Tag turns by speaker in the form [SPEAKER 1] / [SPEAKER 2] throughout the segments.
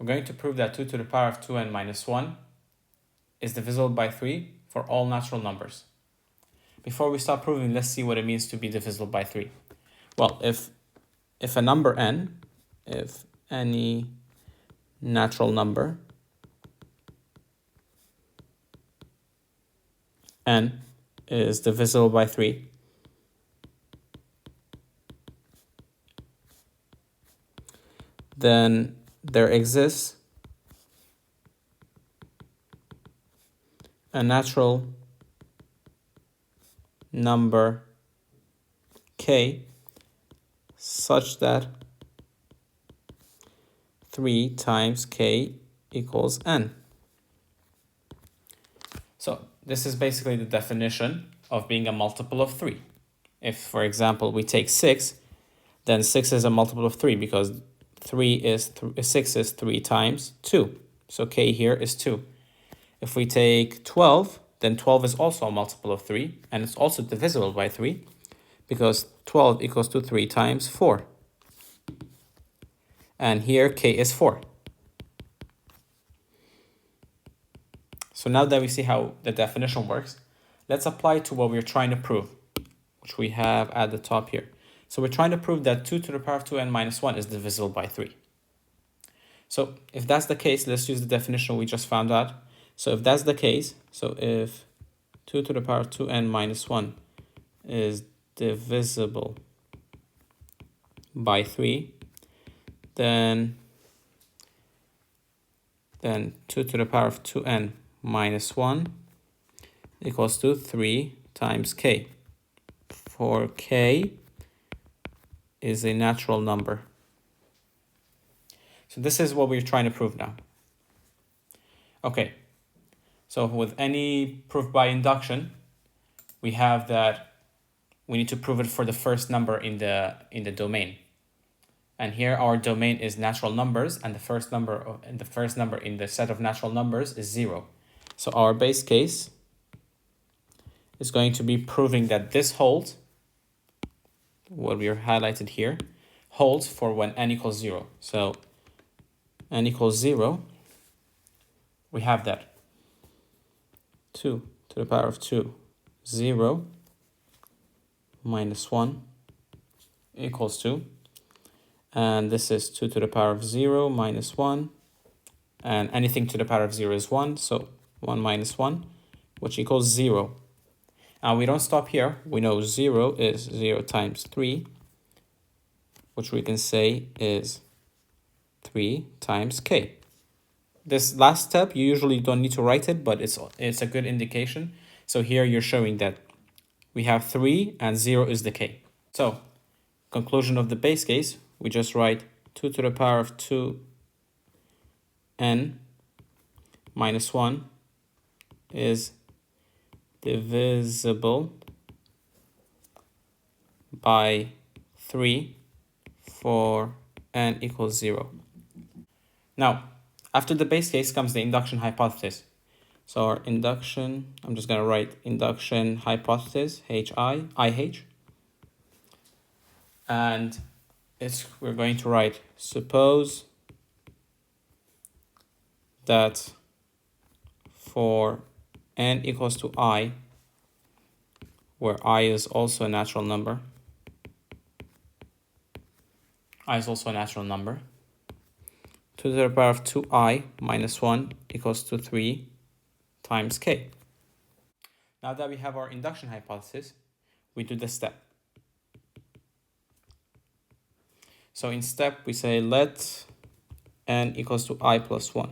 [SPEAKER 1] we're going to prove that 2 to the power of 2n minus 1 is divisible by 3 for all natural numbers. Before we start proving, let's see what it means to be divisible by 3. Well, if a number n, if any natural number n is divisible by 3, then there exists a natural number k such that 3 times k equals n. So this is basically the definition of being a multiple of 3. If, for example, we take 6, then 6 is a multiple of 3 because 6 is 3 times 2. So k here is 2. If we take 12, then 12 is also a multiple of 3, and it's also divisible by 3 because 12 equals to 3 times 4. And here k is 4. So now that we see how the definition works, let's apply it to what we're trying to prove, which we have at the top here. So we're trying to prove that 2 to the power of 2n minus 1 is divisible by 3. So if that's the case, let's use the definition we just found out. So if that's the case, so if 2 to the power of 2n minus 1 is divisible by 3, then 2 to the power of 2n minus 1 equals to 3 times k, for k is a natural number. So this is what we're trying to prove now. Okay, so with any proof by induction, we have that we need to prove it for the first number in the domain. And here our domain is natural numbers, and the first number in the set of natural numbers is 0. So our base case is going to be proving that this holds, what we are highlighted here, holds for when n equals 0. So n equals 0, we have that 2 to the power of 2, 0 minus 1 equals 2. And this is 2 to the power of 0 minus 1. And anything to the power of 0 is 1. So 1 minus 1, which equals 0. And we don't stop here. We know 0 is 0 times 3, which we can say is 3 times k. This last step, you usually don't need to write it, but it's a good indication. So here you're showing that we have 3 and 0 is the k. So conclusion of the base case, we just write 2 to the power of 2n minus 1 is divisible by 3 for n equals 0. Now, after the base case comes the induction hypothesis. So our induction, I'm just going to write induction hypothesis, IH. And we're going to write, suppose that for n equals to I, where I is also a natural number, 2 to the power of 2i minus 1 equals to 3 times k. Now that we have our induction hypothesis, we do the step. So in step, we say let n equals to I plus 1.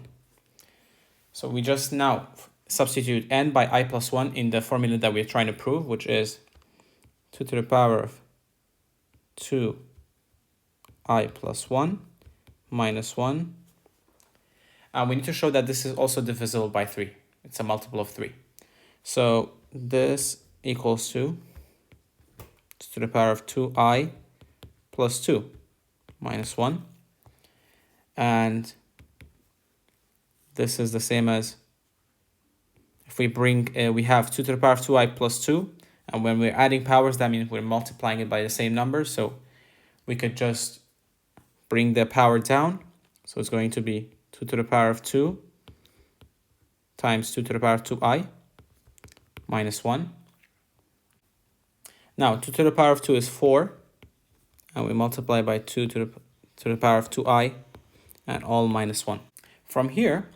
[SPEAKER 1] So we just now substitute n by I plus 1 in the formula that we're trying to prove, which is 2 to the power of 2i plus 1 minus 1. And we need to show that this is also divisible by 3. It's a multiple of 3. So this equals to the power of 2i plus 2 minus 1. And this is the same as if we we have 2 to the power of 2i plus 2. And when we're adding powers, that means we're multiplying it by the same number. So we could just bring the power down. So it's going to be 2 2 to the power of 2 times 2 to the power of 2i minus 1. Now 2 to the power of 2 is 4, and we multiply by 2 to the power of 2i and all minus 1. From here,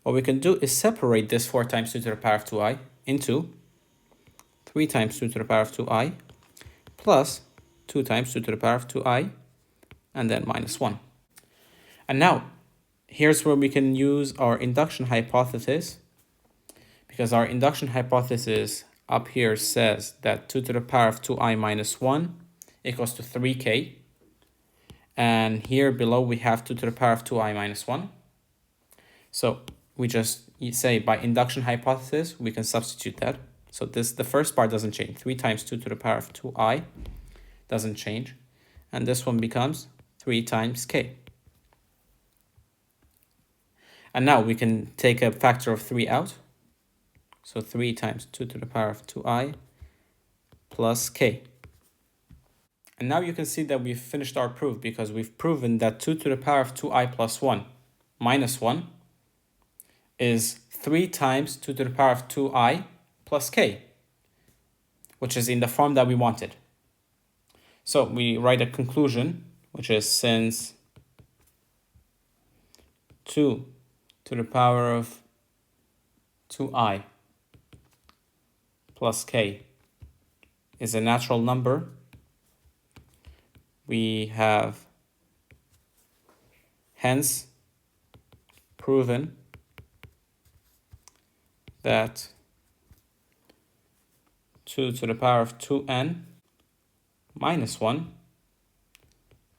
[SPEAKER 1] what we can do is separate this 4 times 2 to the power of 2i into 3 times 2 to the power of 2i plus 2 times 2 to the power of 2i and then minus 1. And now, here's where we can use our induction hypothesis, because our induction hypothesis up here says that 2 to the power of 2i minus 1 equals to 3k. And here below we have 2 to the power of 2i minus 1. So we just say by induction hypothesis, we can substitute that. So the first part doesn't change. 3 times 2 to the power of 2i doesn't change. And this one becomes 3 times k. And now we can take a factor of 3 out. So 3 times 2 to the power of 2i plus k. And now you can see that we've finished our proof, because we've proven that 2 to the power of 2i plus 1 minus 1 is 3 times 2 to the power of 2i plus k, which is in the form that we wanted. So we write a conclusion, which is since 2 to the power of 2i plus k is a natural number, we have hence proven that 2 to the power of 2n minus 1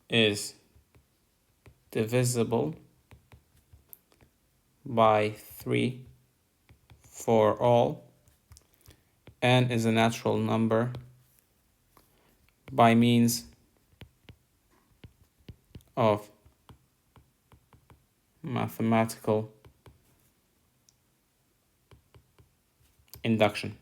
[SPEAKER 1] is divisible by 3 for all, n is a natural number by means of mathematical induction.